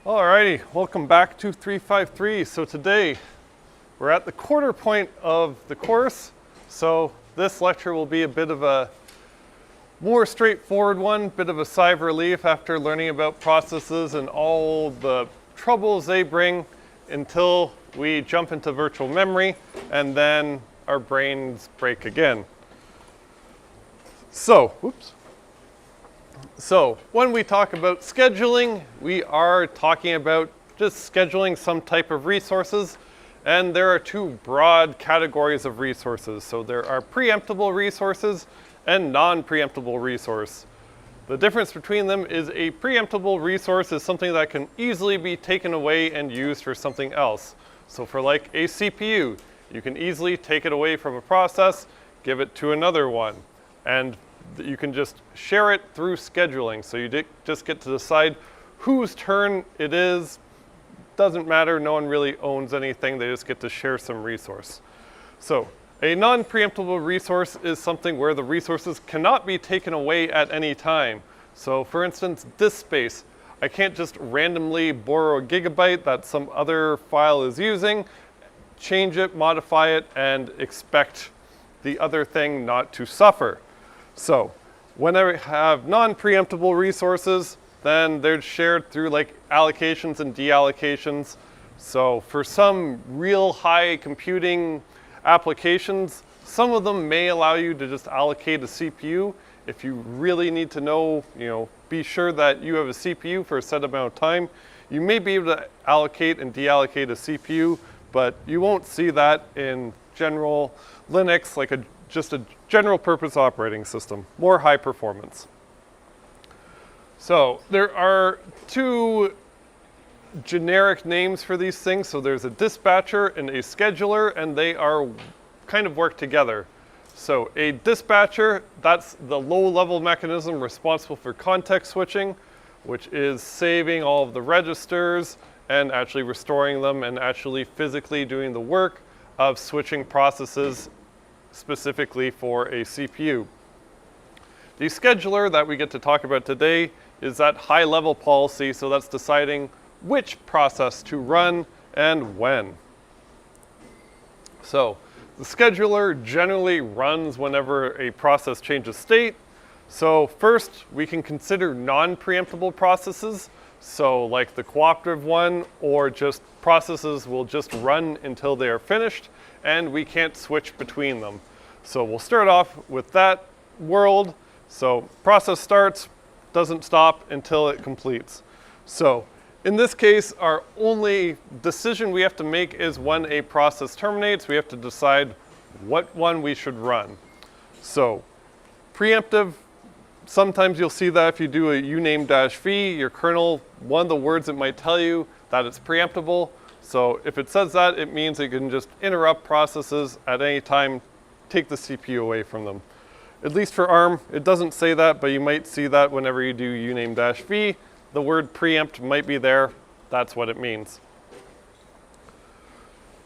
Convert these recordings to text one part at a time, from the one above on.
Alrighty, welcome back to 353. So today we're at the quarter point of the course. So this lecture will be a bit of a more straightforward one, bit of a sigh of relief after learning about processes and all the troubles they bring until we jump into virtual memory and then our brains break again. So when we talk about scheduling, we are talking about just scheduling some type of resources, and there are two broad categories of resources. So there are preemptible resources and non-preemptible resource. The difference between them is a preemptible resource is something that can easily be taken away and used for something else. So for like a CPU, you can easily take it away from a process, give it to another one, and you can just share it through scheduling. So you just get to decide whose turn it is. Doesn't matter, no one really owns anything, they just get to share some resource. So a non-preemptible resource is something where the resources cannot be taken away at any time. So for instance, disk space. I can't just randomly borrow a gigabyte that some other file is using, change it, modify it, and expect the other thing not to suffer. So whenever I have non-preemptible resources, then they're shared through like allocations and deallocations. So for some real high computing applications, some of them may allow you to just allocate a CPU. If you really need to know, be sure that you have a CPU for a set amount of time, you may be able to allocate and deallocate a CPU, but you won't see that in general Linux, like just a general purpose operating system, more high performance. So there are two generic names for these things. So there's a dispatcher and a scheduler, and they are kind of work together. So a dispatcher, that's the low-level mechanism responsible for context switching, which is saving all of the registers and actually restoring them and actually physically doing the work of switching processes specifically for a CPU. The scheduler that we get to talk about today is that high-level policy, so that's deciding which process to run and when. So the scheduler generally runs whenever a process changes state. So first, we can consider non-preemptible processes, so like the cooperative one, or just processes will just run until they are finished, and we can't switch between them. So we'll start off with that world. So process starts, doesn't stop until it completes. So in this case, our only decision we have to make is when a process terminates, we have to decide what one we should run. So preemptive, sometimes you'll see that if you do a uname-v, your kernel, one of the words it might tell you that it's preemptible. So if it says that, it means it can just interrupt processes at any time, take the CPU away from them. At least for ARM, it doesn't say that, but you might see that whenever you do uname-v. The word preempt might be there. That's what it means.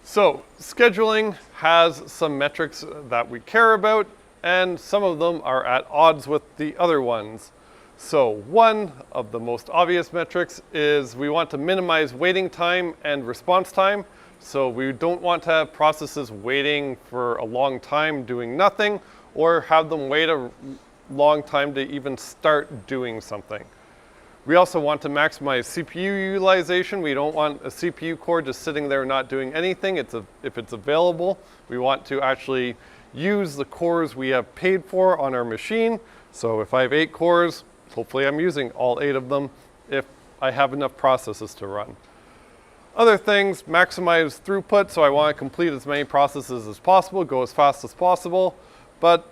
So scheduling has some metrics that we care about, and some of them are at odds with the other ones. So one of the most obvious metrics is we want to minimize waiting time and response time. So we don't want to have processes waiting for a long time doing nothing, or have them wait a long time to even start doing something. We also want to maximize CPU utilization. We don't want a CPU core just sitting there not doing anything. If it's available, we want to actually use the cores we have paid for on our machine. So if I have 8 cores, hopefully I'm using all 8 of them if I have enough processes to run. Other things, maximize throughput. So I want to complete as many processes as possible, go as fast as possible. But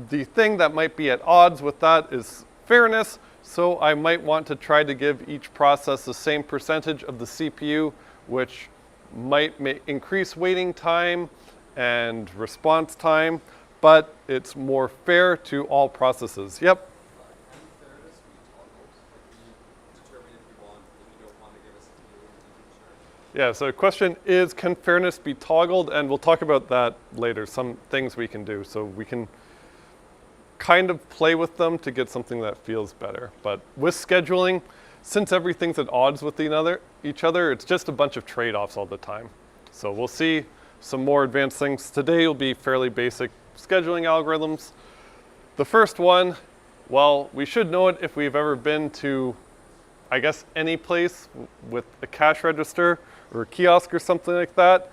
the thing that might be at odds with that is fairness. So I might want to try to give each process the same percentage of the CPU, which might increase waiting time and response time, but it's more fair to all processes. Yep? Yeah, so the question is, can fairness be toggled? And we'll talk about that later, some things we can do. So we can kind of play with them to get something that feels better. But with scheduling, since everything's at odds with each other, it's just a bunch of trade-offs all the time. So we'll see some more advanced things. Today will be fairly basic scheduling algorithms. The first one, well, we should know it if we've ever been to, I guess, any place with a cash register or a kiosk or something like that.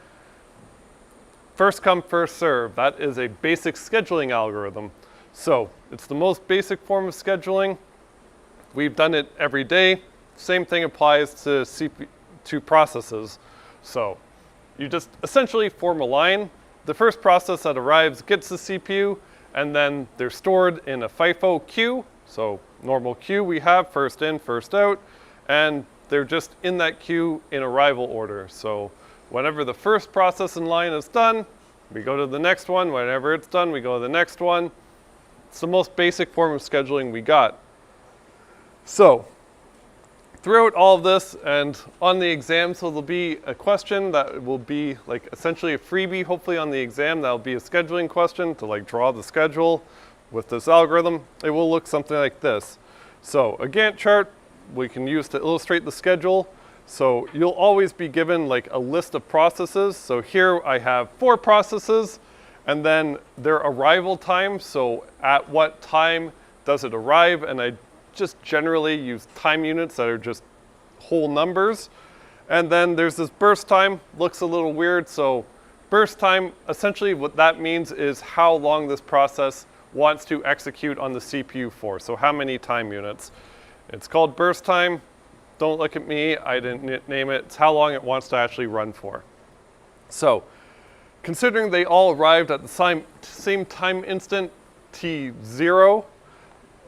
First come, first serve. That is a basic scheduling algorithm. So it's the most basic form of scheduling. We've done it every day. Same thing applies to processes. So you just essentially form a line. The first process that arrives gets the CPU, and then they're stored in a FIFO queue. So normal queue we have, first in, first out, and they're just in that queue in arrival order. So whenever the first process in line is done, we go to the next one. Whenever it's done, we go to the next one. It's the most basic form of scheduling we got. So throughout all of this and on the exam, so there'll be a question that will be like essentially a freebie, hopefully on the exam. That'll be a scheduling question to like draw the schedule with this algorithm. It will look something like this. So a Gantt chart we can use to illustrate the schedule. So you'll always be given like a list of processes. So here I have 4 processes and then their arrival time. So at what time does it arrive? And I just generally use time units that are just whole numbers. And then there's this burst time, looks a little weird. So burst time, essentially what that means is how long this process wants to execute on the CPU for. So how many time units. It's called burst time. Don't look at me, I didn't name it. It's how long it wants to actually run for. So considering they all arrived at the same time instant, T0,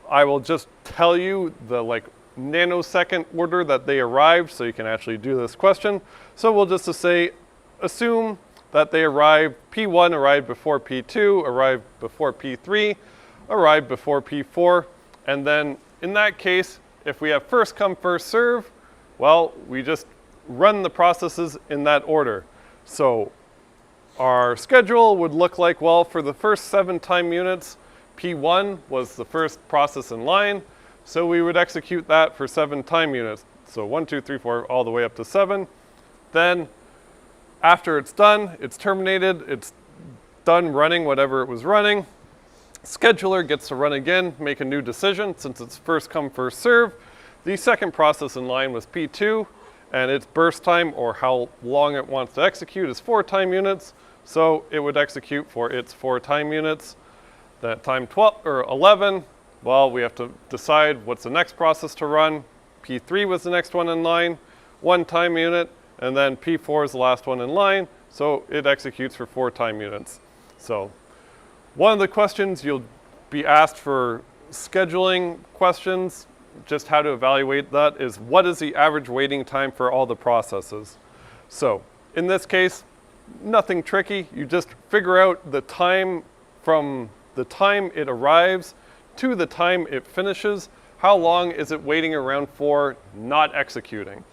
I will just tell you the like nanosecond order that they arrived so you can actually do this question. So we'll just assume that they arrived, P1 arrived before P2, arrived before P3, arrived before P4. And then in that case, if we have first come, first serve, well, we just run the processes in that order. So our schedule would look like, well, for the first 7 time units, P1 was the first process in line, so we would execute that for 7 time units. So 1, 2, 3, 4, all the way up to 7. Then after it's done, it's terminated, it's done running whatever it was running. Scheduler gets to run again, make a new decision. Since it's first come, first serve, the second process in line was P2, and its burst time, or how long it wants to execute, is 4 time units. So it would execute for its 4 time units. That time 12 or 11, well, we have to decide what's the next process to run. P3 was the next one in line, 1 time unit, and then P4 is the last one in line, so it executes for 4 time units. So one of the questions you'll be asked for scheduling questions, just how to evaluate that, is what is the average waiting time for all the processes? So in this case, nothing tricky. You just figure out the time from the time it arrives to the time it finishes. How long is it waiting around for not executing?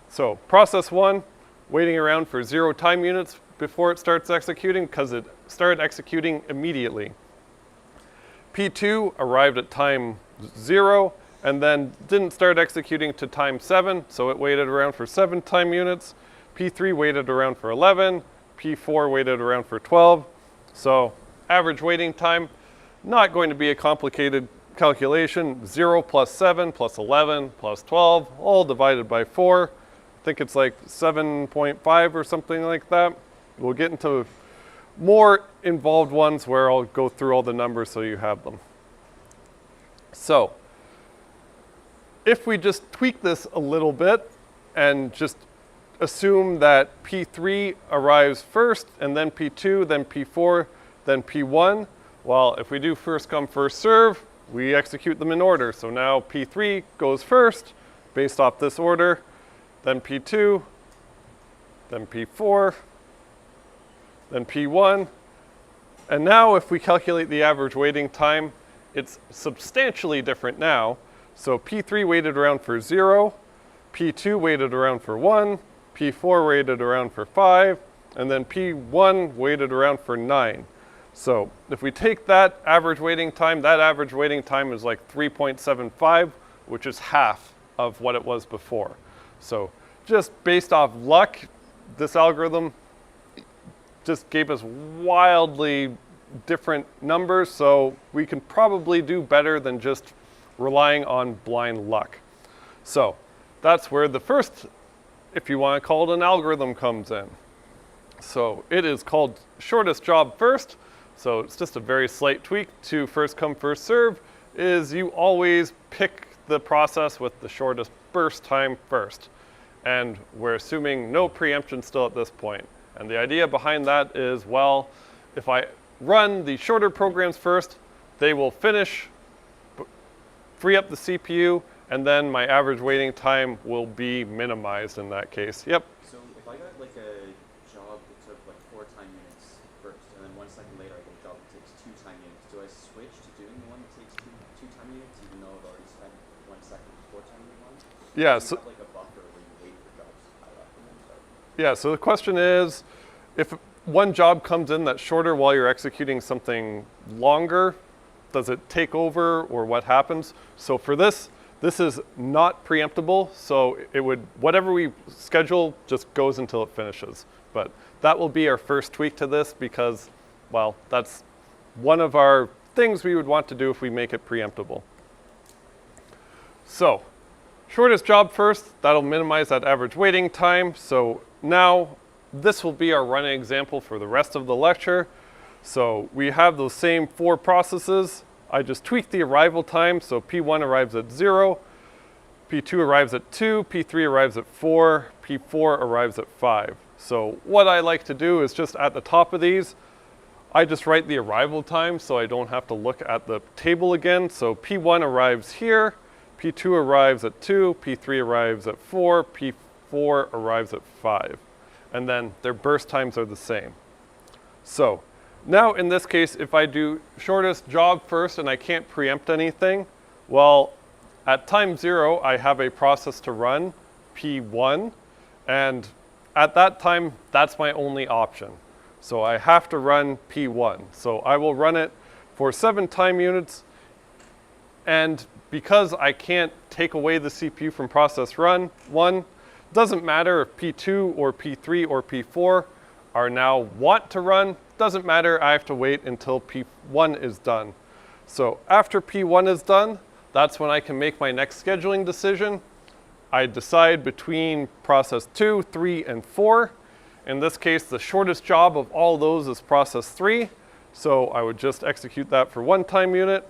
So process 1, waiting around for 0 time units before it starts executing because it started executing immediately. P2 arrived at time 0 and then didn't start executing to time 7, so it waited around for 7 time units. P3 waited around for 11, P4 waited around for 12. So average waiting time, not going to be a complicated calculation. 0 plus 7 plus 11 plus 12, all divided by 4. I think it's like 7.5 or something like that. We'll get into more involved ones where I'll go through all the numbers so you have them. So if we just tweak this a little bit and just assume that P3 arrives first, and then P2, then P4, then P1, well, if we do first come, first serve, we execute them in order. So now P3 goes first, based off this order, then P2, then P4, then P1. And now if we calculate the average waiting time, it's substantially different now. So P3 waited around for 0, P2 waited around for 1, P4 waited around for 5, and then P1 waited around for 9. So if we take that average waiting time is like 3.75, which is half of what it was before. So just based off luck, this algorithm just gave us wildly different numbers, so we can probably do better than just relying on blind luck. So that's where the first, if you want to call it an algorithm, comes in. So it is called shortest job first. So it's just a very slight tweak to first come, first serve, is you always pick the process with the shortest burst time first. And we're assuming no preemption still at this point. And the idea behind that is, well, if I run the shorter programs first, they will finish, free up the CPU, and then my average waiting time will be minimized in that case. Yep. So if I got like a job that took like 4 time units first, and then 1 second later I get a job that takes 2 time units, do I switch to doing the one that takes two time units, even though I've already spent 1 second before time unit one? Yeah. So So you have like a buffer where you wait for jobs to pile up and then start. yeah. So the question is, if one job comes in that's shorter while you're executing something longer, does it take over or what happens? So for this is not preemptible, so it would, whatever we schedule just goes until it finishes. But that will be our first tweak to this because, well, that's one of our things we would want to do if we make it preemptible. So, shortest job first, that'll minimize that average waiting time. So now this will be our running example for the rest of the lecture. So we have those same 4 processes. I just tweaked the arrival time, so P1 arrives at 0, P2 arrives at 2, P3 arrives at 4, P4 arrives at 5. So what I like to do is just at the top of these, I just write the arrival time so I don't have to look at the table again. So P1 arrives here, P2 arrives at 2, P3 arrives at 4, P4 arrives at 5. And then their burst times are the same. So now in this case, if I do shortest job first and I can't preempt anything, well, at time 0, I have a process to run, P1, and at that time, that's my only option. So I have to run P1. So I will run it for 7 time units, and because I can't take away the CPU from process run 1, doesn't matter if P2 or P3 or P4 are now want to run, doesn't matter, I have to wait until P1 is done. So after P1 is done, that's when I can make my next scheduling decision. I decide between process 2, 3, and 4. In this case, the shortest job of all those is process 3. So I would just execute that for 1 time unit.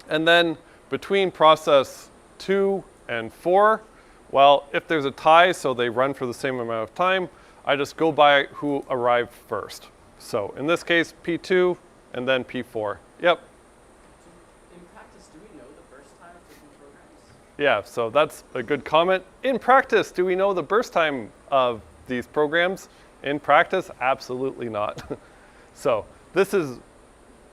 And then between process 2 and 4, well, if there's a tie, so they run for the same amount of time, I just go by who arrived first. So in this case, P2 and then P4. Yep. In practice, do we know the burst time of different programs? Yeah, so that's a good comment. In practice, do we know the burst time of these programs? In practice, absolutely not. So this is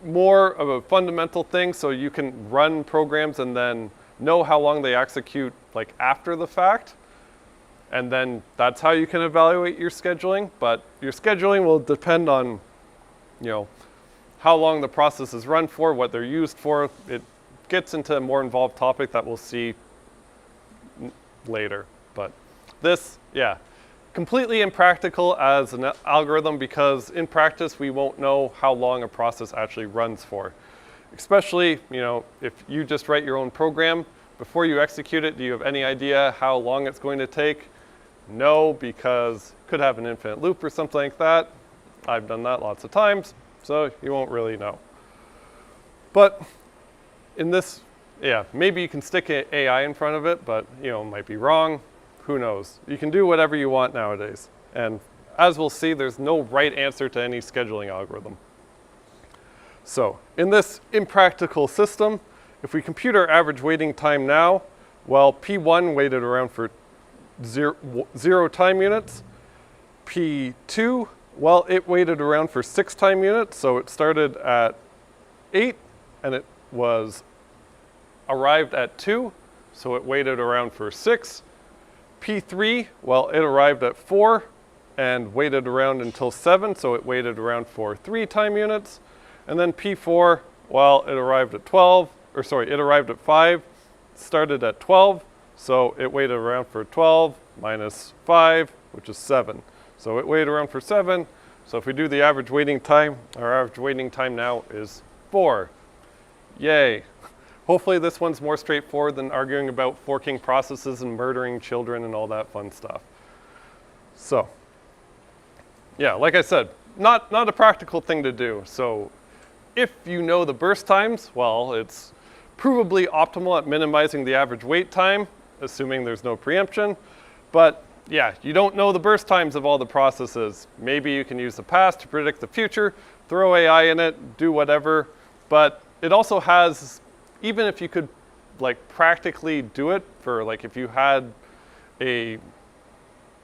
more of a fundamental thing, so you can run programs and then know how long they execute like after the fact. And then that's how you can evaluate your scheduling. But your scheduling will depend on, how long the process is run for, what they're used for. It gets into a more involved topic that we'll see later. But this, yeah, completely impractical as an algorithm because in practice we won't know how long a process actually runs for. Especially, if you just write your own program, before you execute it, do you have any idea how long it's going to take? No, because it could have an infinite loop or something like that. I've done that lots of times, so you won't really know. But in this, yeah, maybe you can stick an AI in front of it, but it might be wrong. Who knows? You can do whatever you want nowadays. And as we'll see, there's no right answer to any scheduling algorithm. So in this impractical system, if we compute our average waiting time now, well, P1 waited around for 0 time units. P2, well, it waited around for 6 time units, so it started at 8, and it was arrived at 2, so it waited around for 6. P3, well, it arrived at 4 and waited around until 7, so it waited around for 3 time units. And then P4, well, it arrived at 5, started at 12, So it waited around for 12 minus 5, which is 7. So it waited around for 7. So if we do the average waiting time, our average waiting time now is 4. Yay. Hopefully this one's more straightforward than arguing about forking processes and murdering children and all that fun stuff. So, yeah, like I said, not a practical thing to do. So if you know the burst times, well, it's provably optimal at minimizing the average wait time, assuming there's no preemption. But yeah, you don't know the burst times of all the processes. Maybe you can use the past to predict the future, throw AI in it, do whatever. But it also has, even if you could like practically do it for like if you had a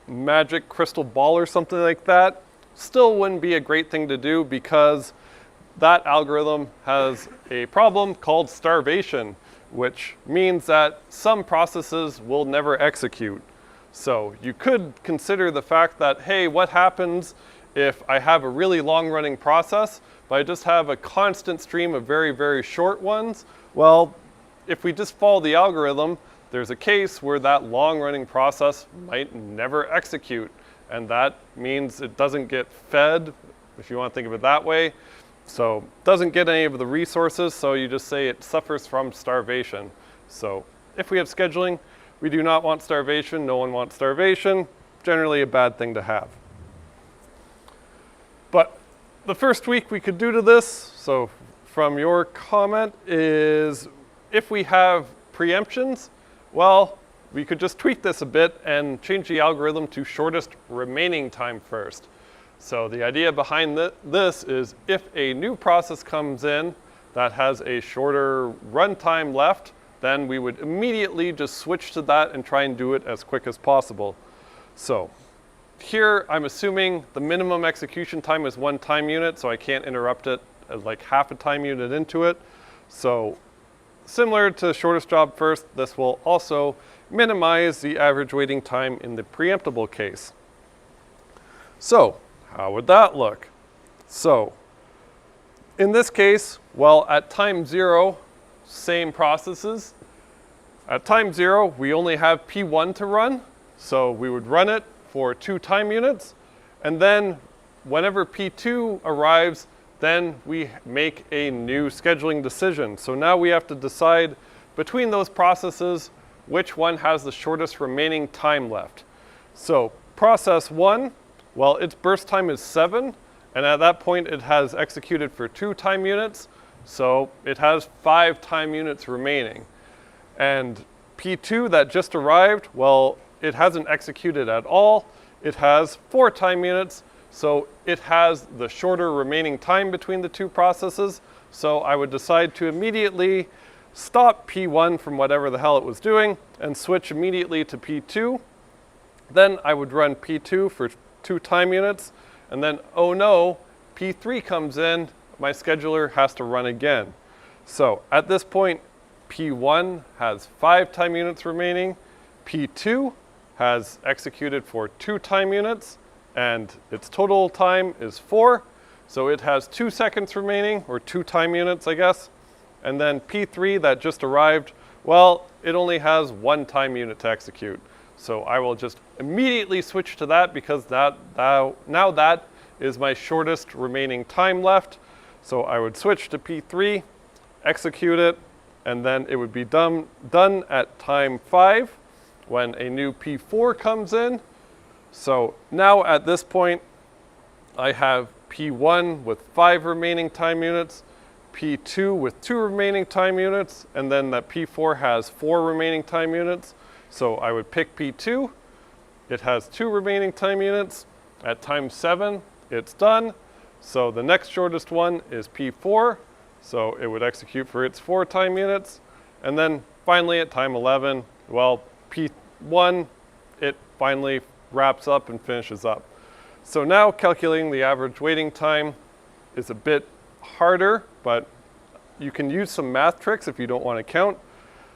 magic crystal ball or something like that, still wouldn't be a great thing to do because that algorithm has a problem called starvation, which means that some processes will never execute. So you could consider the fact that, hey, what happens if I have a really long-running process, but I just have a constant stream of very, very short ones? Well, if we just follow the algorithm, there's a case where that long-running process might never execute, and that means it doesn't get fed, if you want to think of it that way. So it doesn't get any of the resources, so you just say it suffers from starvation. So if we have scheduling, we do not want starvation. No one wants starvation. Generally a bad thing to have. But the first tweak we could do to this, so from your comment, is if we have preemptions, well, we could just tweak this a bit and change the algorithm to shortest remaining time first. So the idea behind this is if a new process comes in that has a shorter runtime left, then we would immediately just switch to that and try and do it as quick as possible. So here I'm assuming the minimum execution time is 1 time unit, so I can't interrupt it as like half a time unit into it. So similar to shortest job first, this will also minimize the average waiting time in the preemptible case. So how would that look? So in this case, well, at time 0, same processes. At time 0, we only have P1 to run, so we would run it for 2 time units, and then whenever P2 arrives, then we make a new scheduling decision. So now we have to decide between those processes which one has the shortest remaining time left. So process 1, well, its burst time is 7, and at that point it has executed for 2 time units, so it has 5 time units remaining. And P2 that just arrived, well, it hasn't executed at all. It has 4 time units, so it has the shorter remaining time between the two processes. So I would decide to immediately stop P1 from whatever the hell it was doing and switch immediately to P2. Then I would run P2 for 2 time units, and then, oh no, P3 comes in, my scheduler has to run again. So at this point, P1 has 5 time units remaining, P2 has executed for 2 time units, and its total time is 4. So it has 2 seconds remaining, or 2 time units, I guess. And then P3 that just arrived, well, it only has 1 time unit to execute. So I will just immediately switch to that because now that is my shortest remaining time left. So I would switch to P3, execute it, and then it would be done at time 5 when a new P4 comes in. So now at this point, I have P1 with 5 remaining time units, P2 with 2 remaining time units, and then that P4 has 4 remaining time units. So I would pick P2, it has 2 remaining time units. At time 7, it's done. So the next shortest one is P4, so it would execute for its 4 time units. And then finally at time 11, well, P1, it finally wraps up and finishes up. So now calculating the average waiting time is a bit harder, but you can use some math tricks if you don't want to count.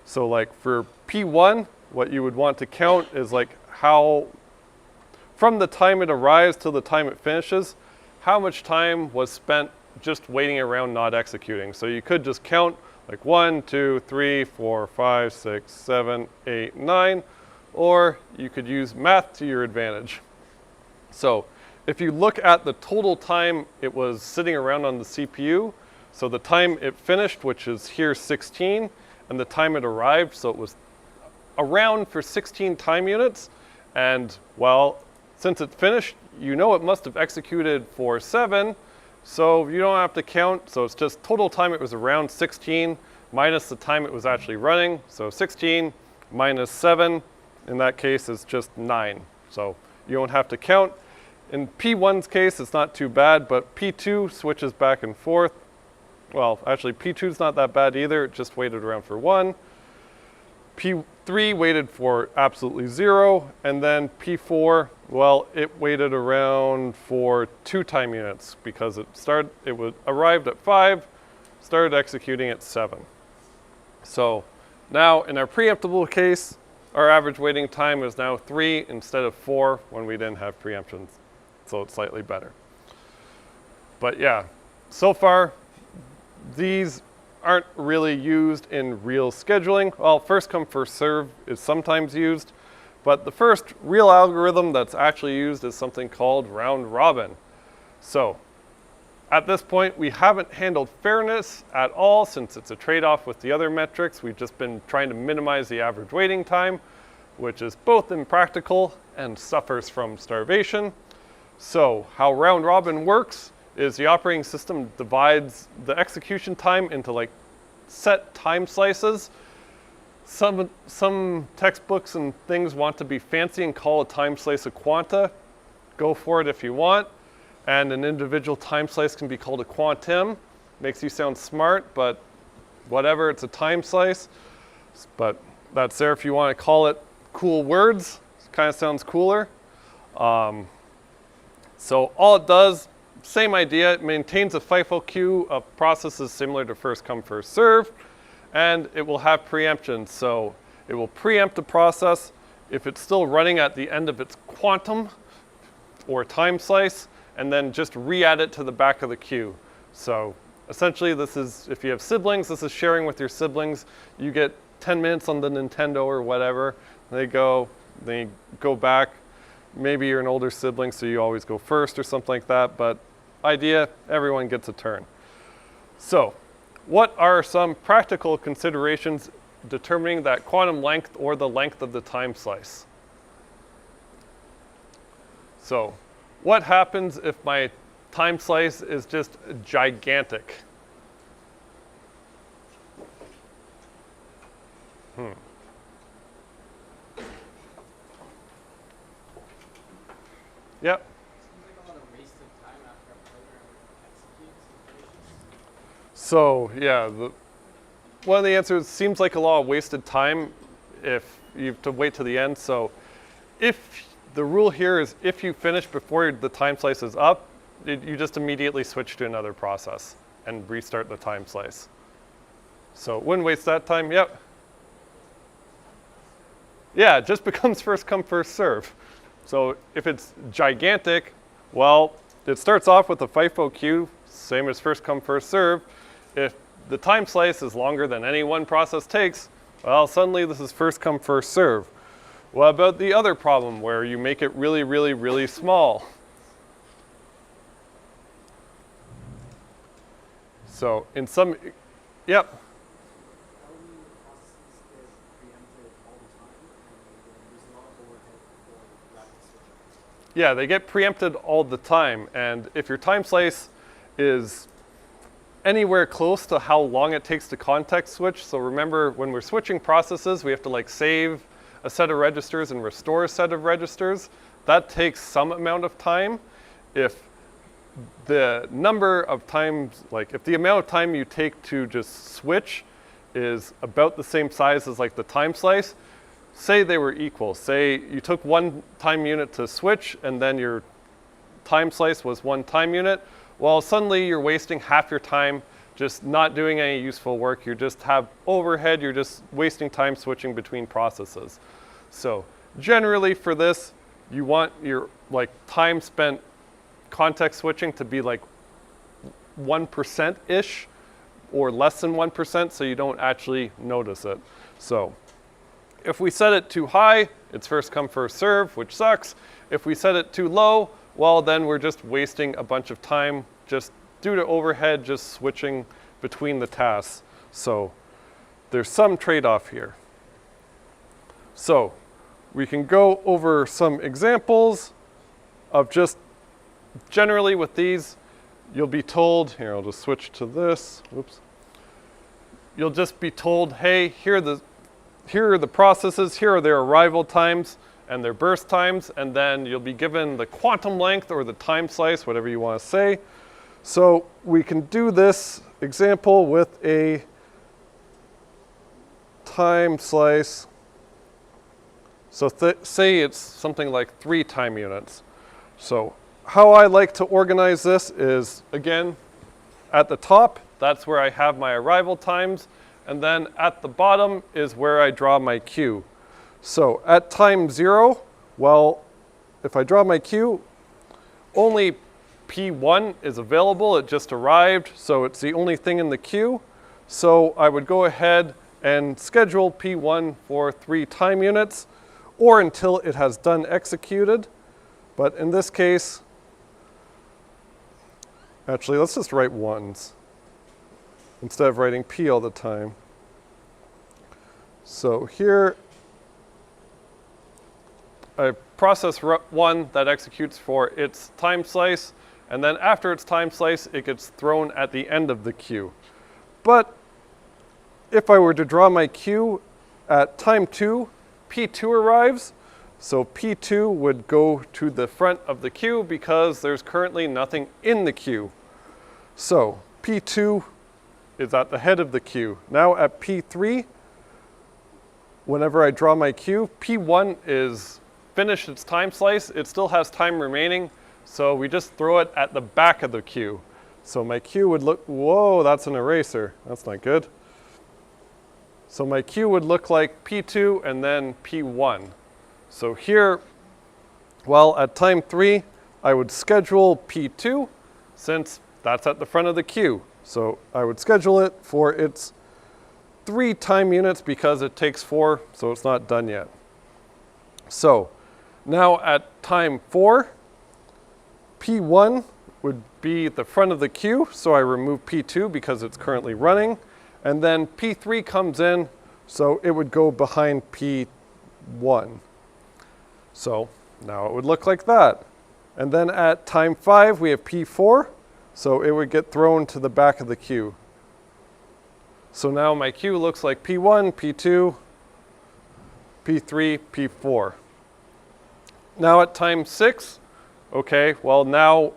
So like for P1, what you would want to count is like how, from the time it arrives till the time it finishes, how much time was spent just waiting around not executing. So you could just count like 1, 2, 3, 4, 5, 6, 7, 8, 9, or you could use math to your advantage. So if you look at the total time it was sitting around on the CPU, so the time it finished, which is here 16, and the time it arrived, so it was around for 16 time units, and well, since it finished, you know it must have executed for 7, so you don't have to count, so it's just total time it was around 16 minus the time it was actually running, so 16 minus 7, in that case is just 9, so you don't have to count. In P1's case, it's not too bad, but P2 switches back and forth. Well, actually P2's not that bad either, it just waited around for 1. P3 waited for absolutely 0, and then P4, well, it waited around for 2 time units because arrived at 5, started executing at 7. So now in our preemptible case, our average waiting time is now 3 instead of 4 when we didn't have preemptions, so it's slightly better. But yeah, so far, these aren't really used in real scheduling. Well, first come, first serve is sometimes used, but the first real algorithm that's actually used is something called round robin. So at this point, we haven't handled fairness at all since it's a trade-off with the other metrics. We've just been trying to minimize the average waiting time, which is both impractical and suffers from starvation. So how round robin works is the operating system divides the execution time into like set time slices. Some textbooks and things want to be fancy and call a time slice a quanta. Go for it if you want. And an individual time slice can be called a quantum. Makes you sound smart, but whatever, it's a time slice. But that's there if you want to call it cool words. It kind of sounds cooler. So all it does, same idea, it maintains a FIFO queue of processes similar to first come, first serve, and it will have preemption. So it will preempt a process if it's still running at the end of its quantum or time slice, and then just re-add it to the back of the queue. So essentially this is, if you have siblings, this is sharing with your siblings. You get 10 minutes on the Nintendo or whatever, they go back. Maybe you're an older sibling, so you always go first or something like that, but idea, everyone gets a turn. So what are some practical considerations determining that quantum length or the length of the time slice? So what happens if my time slice is just gigantic? Yep. So yeah, one of the answers seems like a lot of wasted time if you have to wait to the end. So if the rule here is if you finish before the time slice is up, you just immediately switch to another process and restart the time slice. So it wouldn't waste that time. Yep. Yeah, it just becomes first come, first serve. So if it's gigantic, well, it starts off with a FIFO queue, same as first come, first serve. If the time slice is longer than any one process takes, well, suddenly this is first come, first serve. What about the other problem where you make it really, really, really small? So in some, yep. Yeah, they get preempted all the time, and if your time slice is anywhere close to how long it takes to context switch, so remember when we're switching processes, we have to like save a set of registers and restore a set of registers. That takes some amount of time. If the number of times, like if the amount of time you take to just switch is about the same size as like the time slice, say they were equal. Say you took 1 time unit to switch and then your time slice was 1 time unit. Well, suddenly you're wasting half your time just not doing any useful work. You just have overhead, you're just wasting time switching between processes. So generally for this, you want your like time spent context switching to be like 1%-ish or less than 1%, so you don't actually notice it. So if we set it too high, it's first come, first serve, which sucks. If we set it too low, well, then we're just wasting a bunch of time just due to overhead, just switching between the tasks. So there's some trade-off here. So we can go over some examples of just generally with these, you'll be told, here I'll just switch to this, whoops. You'll just be told, hey, here are the processes, here are their arrival times and their burst times, and then you'll be given the quantum length or the time slice, whatever you want to say. So we can do this example with a time slice. So say it's something like 3 time units. So how I like to organize this is, again, at the top, that's where I have my arrival times, and then at the bottom is where I draw my queue. So at time 0, well, if I draw my queue, only P1 is available, it just arrived, so it's the only thing in the queue. So I would go ahead and schedule P1 for 3 time units, or until it has done executed. But in this case, actually, let's just write 1s instead of writing P all the time. So here, I process 1 that executes for its time slice, and then after its time slice, it gets thrown at the end of the queue. But if I were to draw my queue at time 2, P2 arrives, so P2 would go to the front of the queue because there's currently nothing in the queue. So P2 is at the head of the queue. Now at P3, whenever I draw my queue, P1 is finished its time slice. It still has time remaining, so we just throw it at the back of the queue. So my queue would look, whoa, that's an eraser. That's not good. So my queue would look like P2 and then P1. So here, well, at time 3, I would schedule P2 since that's at the front of the queue. So I would schedule it for its 3 time units because it takes 4, so it's not done yet. So now at time 4, P1 would be the front of the queue, so I remove P2 because it's currently running. And then P3 comes in, so it would go behind P1. So now it would look like that. And then at time 5, we have P4, so it would get thrown to the back of the queue. So now my queue looks like P1, P2, P3, P4. Now at time 6, okay, well now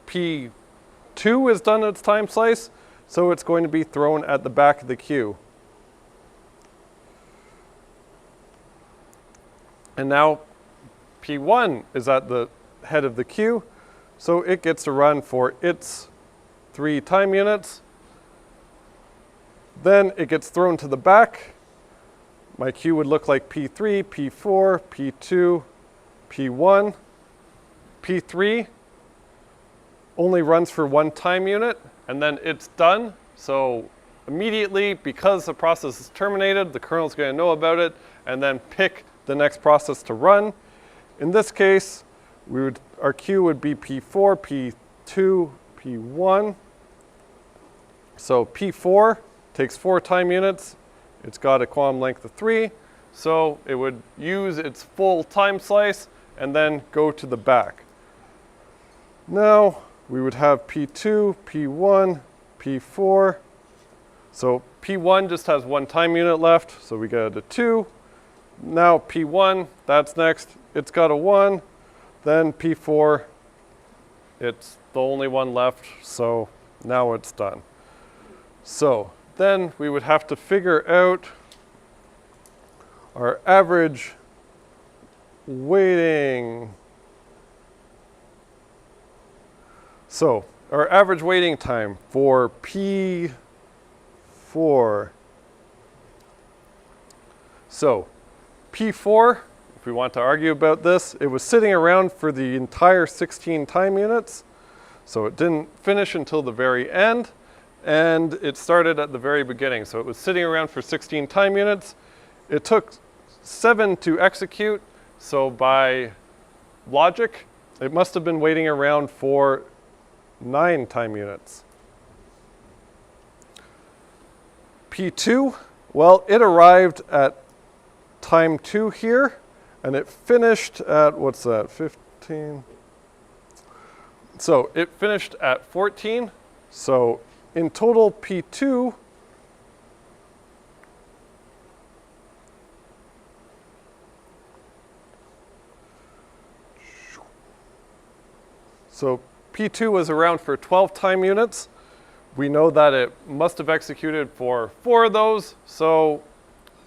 P2 is done its time slice, so it's going to be thrown at the back of the queue. And now P1 is at the head of the queue, so it gets to run for its 3 time units. Then it gets thrown to the back. My queue would look like P3, P4, P2, P1. P3 only runs for 1 time unit, and then it's done. So immediately, because the process is terminated, the kernel is going to know about it and then pick the next process to run. In this case, our queue would be P4, P2, P1. So P4 takes 4 time units. It's got a quantum length of 3. So it would use its full time slice and then go to the back. Now we would have P2, P1, P4. So P1 just has 1 time unit left, so we got a 2. Now P1, that's next. It's got a 1. Then P4, it's the only one left, so now it's done. So then we would have to figure out our average waiting. So our average waiting time for P4. So P4, if we want to argue about this, it was sitting around for the entire 16 time units. So it didn't finish until the very end. and it started at the very beginning. So it was sitting around for 16 time units. It took 7 to execute, so by logic, it must have been waiting around for 9 time units. P2, well, it arrived at time 2 here, and it finished at, what's that, 15? So it finished at 14. So in total, P2 was around for 12 time units. We know that it must have executed for 4 of those, so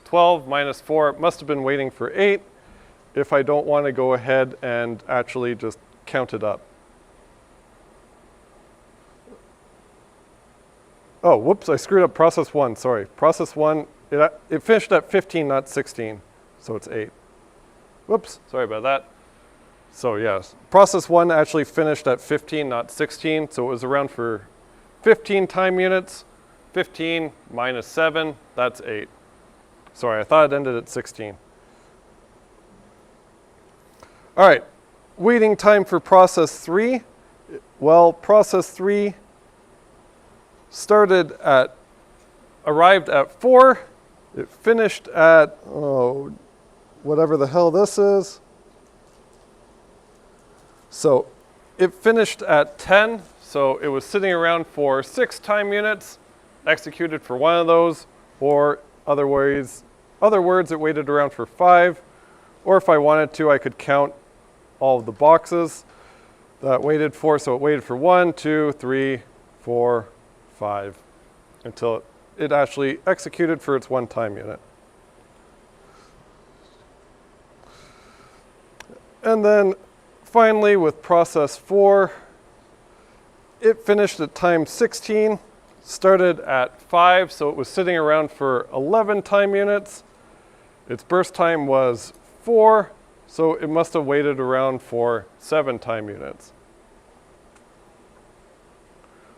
12 minus 4 must have been waiting for 8 if I don't want to go ahead and actually just count it up. Oh, whoops, I screwed up process 1, sorry. Process 1, it finished at 15, not 16, so it's 8. Whoops, sorry about that. So yes, process 1 actually finished at 15, not 16, so it was around for 15 time units. 15 minus 7, that's 8. Sorry, I thought it ended at 16. All right, waiting time for process 3. Well, process 3 arrived at 4. It finished at, whatever the hell this is. So it finished at 10. So it was sitting around for 6 time units, executed for 1 of those, or other words, it waited around for 5. Or if I wanted to, I could count all of the boxes that waited for. So it waited for 1, 2, 3, 4, 5, until it actually executed for its 1 time unit. And then finally with process 4, it finished at time 16, started at 5, so it was sitting around for 11 time units. Its burst time was 4, so it must have waited around for 7 time units.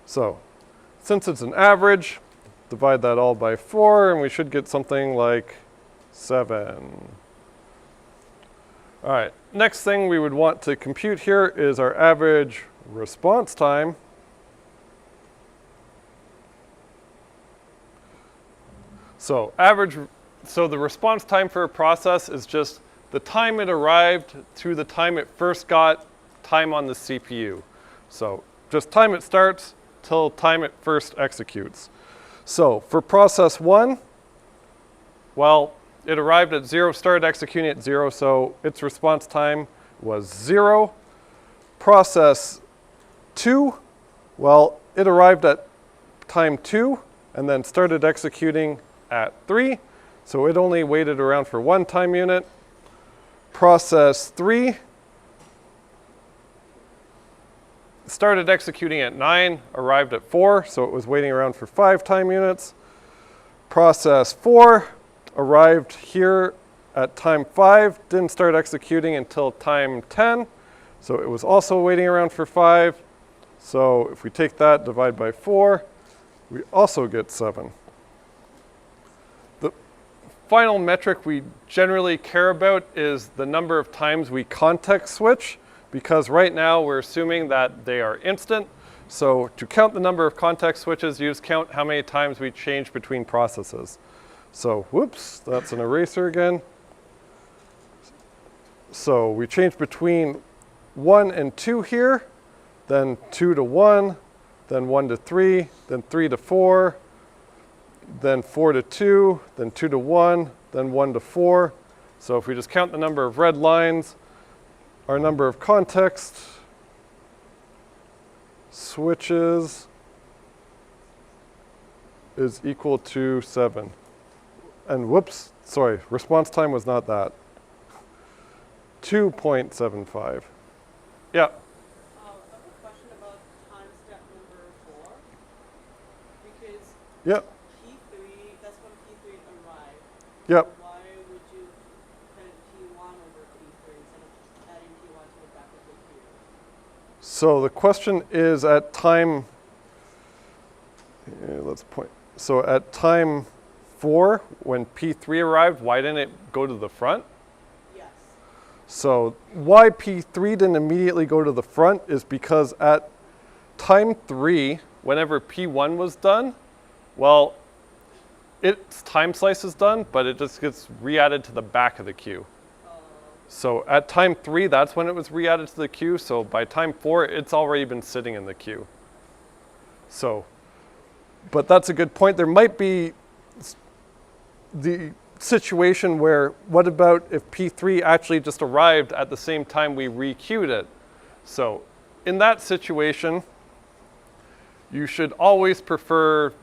So, since it's an average, divide that all by 4, and we should get something like 7. All right, next thing we would want to compute here is our average response time. So the response time for a process is just the time it arrived to the time it first got time on the CPU. So just time it starts till time it first executes. So for process 1, well, it arrived at 0, started executing at 0, so its response time was 0. Process 2, well, it arrived at time 2 and then started executing at 3, so it only waited around for 1 time unit. Process 3 started executing at 9, arrived at 4, so it was waiting around for 5 time units. Process 4 arrived here at time 5, didn't start executing until time 10, so it was also waiting around for 5. So if we take that, divide by 4, we also get 7. The final metric we generally care about is the number of times we context switch, because right now we're assuming that they are instant. So to count the number of context switches, you just count how many times we change between processes. So, whoops, that's an eraser again. So we change between 1 and 2 here, then 2 to 1, then 1 to 3, then 3 to 4, then 4 to 2, then 2 to 1, then 1 to 4. So if we just count the number of red lines, our number of context switches is equal to 7. And whoops, sorry, response time was not that. 2.75. Yeah. I have a question about time step number 4. Because Yep. P3, that's when P3 arrived. Yep. Why would you put P1 over P3 instead of adding P1 to the back of the queue? So the question is at time, let's point. So at time 4, when P3 arrived, why didn't it go to the front? Yes. So why P3 didn't immediately go to the front is because at time 3, whenever P1 was done, well, its time slice is done, but it just gets re-added to the back of the queue. So at time 3, that's when it was re-added to the queue. So by time 4, it's already been sitting in the queue. So, but that's a good point. There might be the situation where, what about if P3 actually just arrived at the same time we re-queued it? So in that situation, you should always prefer,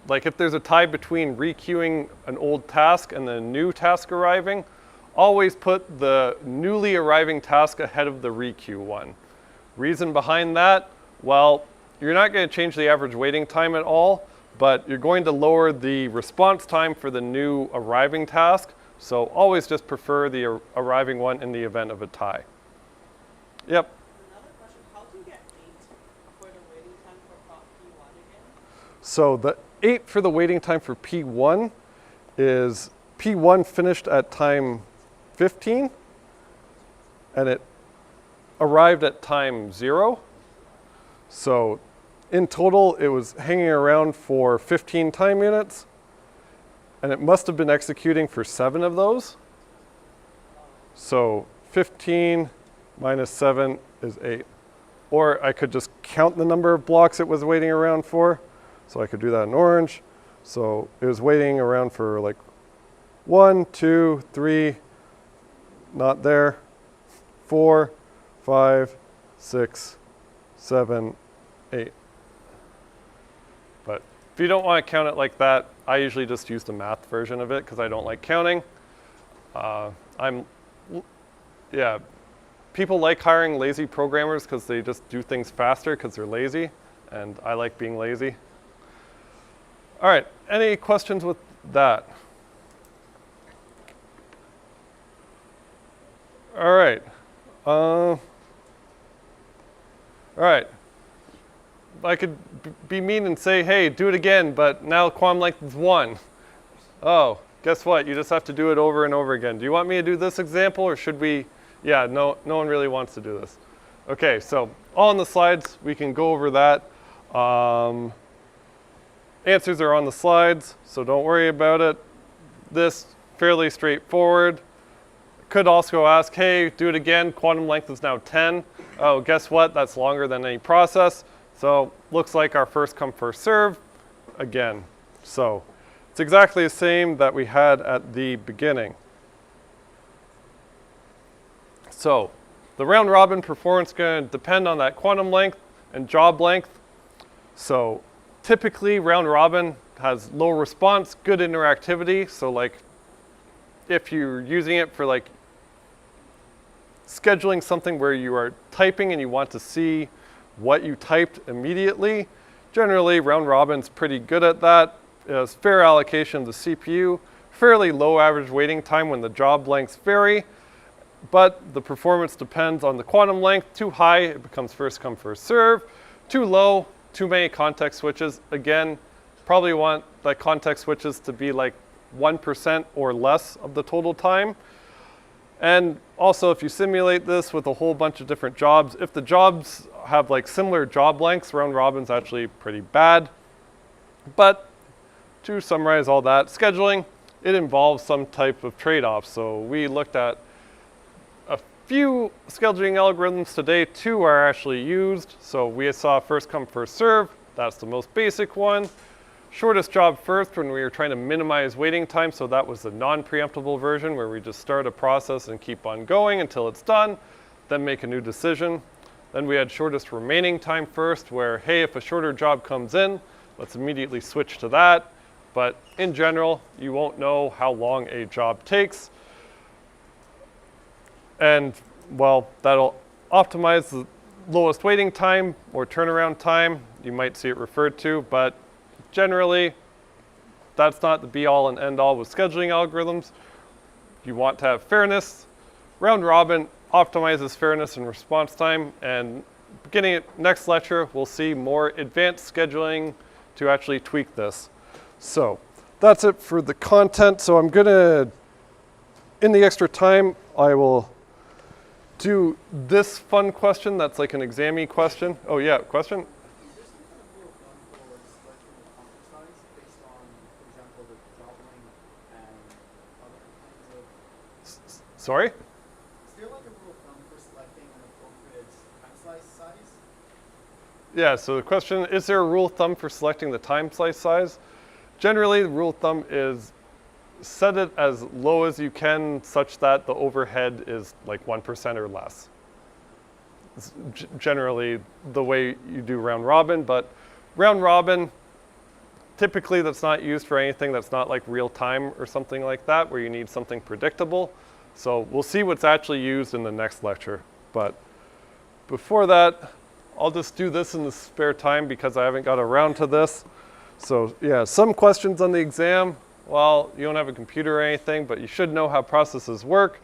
like if there's a tie between re-queuing an old task and the new task arriving, always put the newly arriving task ahead of the re-queue one. Reason behind that, well, you're not going to change the average waiting time at all, but you're going to lower the response time for the new arriving task. So always just prefer the arriving one in the event of a tie. Yep. Another question, how do you get 8 for the waiting time for P1 again? So the 8 for the waiting time for P1 is P1 finished at time 15, and it arrived at time 0. So in total, it was hanging around for 15 time units, and it must have been executing for 7 of those. So 15 minus 7 is 8. Or I could just count the number of blocks it was waiting around for. So I could do that in orange. So it was waiting around for like 1, 2, 3, not there, 4, 5, 6, 7, 8. But if you don't want to count it like that, I usually just use the math version of it because I don't like counting. People like hiring lazy programmers because they just do things faster because they're lazy, and I like being lazy. All right, any questions with that? All right. All right. I could be mean and say, hey, do it again, but now quantum length is 1. Oh, guess what? You just have to do it over and over again. Do you want me to do this example, or should we? Yeah, no one really wants to do this. Okay, so all on the slides, we can go over that. Answers are on the slides, so don't worry about it. This, fairly straightforward. Could also ask, hey, do it again. Quantum length is now 10. Oh, guess what? That's longer than any process. So looks like our first come, first serve again. So it's exactly the same that we had at the beginning. So the round robin performance is going to depend on that quantum length and job length. So typically round robin has low response, good interactivity. So like if you're using it for like scheduling something where you are typing and you want to see what you typed immediately, generally round robin's pretty good at that. It has fair allocation of the CPU, fairly low average waiting time when the job lengths vary, but the performance depends on the quantum length. Too high, it becomes first come, first serve. Too low, too many context switches. Again, probably want the context switches to be like 1% or less of the total time. And also, if you simulate this with a whole bunch of different jobs, if the jobs have like similar job lengths, round robin's actually pretty bad. But to summarize all that, scheduling, it involves some type of trade-off. So we looked at a few scheduling algorithms today. 2 are actually used. So we saw first come, first serve. That's the most basic one. Shortest job first when we were trying to minimize waiting time. So that was the non-preemptible version where we just start a process and keep on going until it's done, then make a new decision. Then we had shortest remaining time first where, hey, if a shorter job comes in, let's immediately switch to that. But in general, you won't know how long a job takes. And well, that'll optimize the lowest waiting time or turnaround time. You might see it referred to, but generally, that's not the be-all and end-all with scheduling algorithms. You want to have fairness. Round robin optimizes fairness and response time. And beginning at next lecture, we'll see more advanced scheduling to actually tweak this. So that's it for the content. So I'm gonna, in the extra time, I will do this fun question that's like an exam-y question. Oh yeah, question? Is there some kind of rule of thumb for selecting the font size based on, for example, the job length and other kinds of... Sorry? Is there like a rule of thumb for selecting an appropriate time slice size? Yeah, so the question, is there a rule of thumb for selecting the time slice size? Generally, the rule of thumb is set it as low as you can such that the overhead is like 1% or less. It's generally the way you do round robin, but round robin, typically that's not used for anything that's not like real time or something like that, where you need something predictable. So we'll see what's actually used in the next lecture. But before that, I'll just do this in the spare time because I haven't got around to this. So yeah, some questions on the exam. Well, you don't have a computer or anything, but you should know how processes work.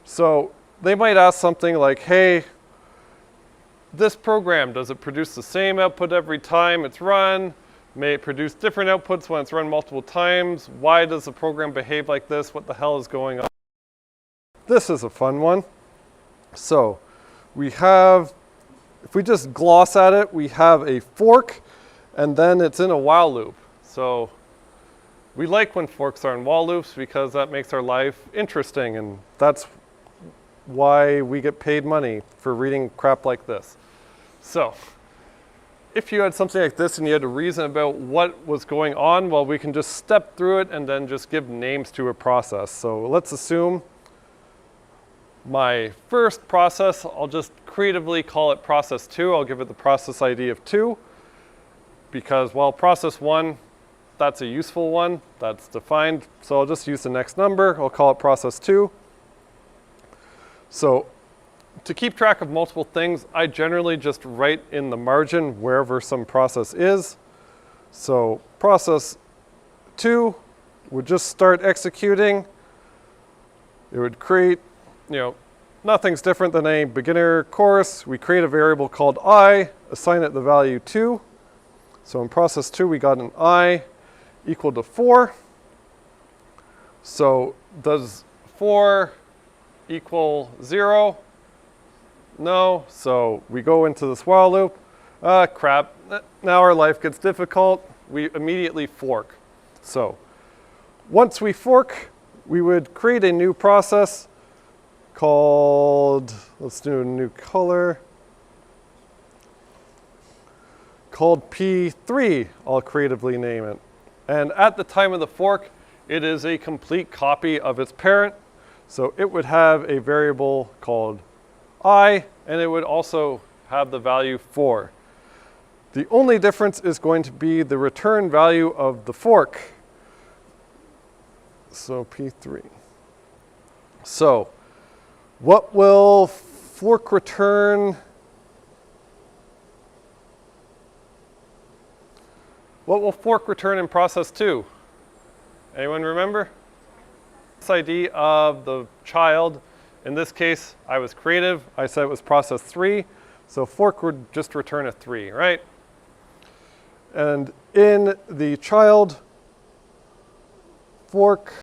So they might ask something like, hey, this program, does it produce the same output every time it's run? May it produce different outputs when it's run multiple times? Why does the program behave like this? What the hell is going on? This is a fun one. So we have, if we just gloss at it, we have a fork, and then it's in a while loop. So we like when forks are in while loops because that makes our life interesting, and that's why we get paid money for reading crap like this. So if you had something like this and you had to reason about what was going on, well, we can just step through it and then just give names to a process. So let's assume my first process, I'll just creatively call it process 2. I'll give it the process ID of 2 because, well, process 1, that's a useful one, that's defined. So I'll just use the next number. I'll call it process 2. So to keep track of multiple things, I generally just write in the margin wherever some process is. So process 2 would just start executing. It would create, nothing's different than a beginner course. We create a variable called I, assign it the value 2. So in process 2, we got an I equal to 4. So does 4 equal 0? No. So we go into this while loop. Crap. Now our life gets difficult. We immediately fork. So once we fork, we would create a new process called, let's do a new color, called P3. I'll creatively name it. And at the time of the fork, it is a complete copy of its parent. So it would have a variable called I, and it would also have the value 4. The only difference is going to be the return value of the fork. So P3. So what will fork return? What will fork return in process 2? Anyone remember? This ID of the child. In this case, I was creative. I said it was process 3. So fork would just return a 3, right? And in the child fork,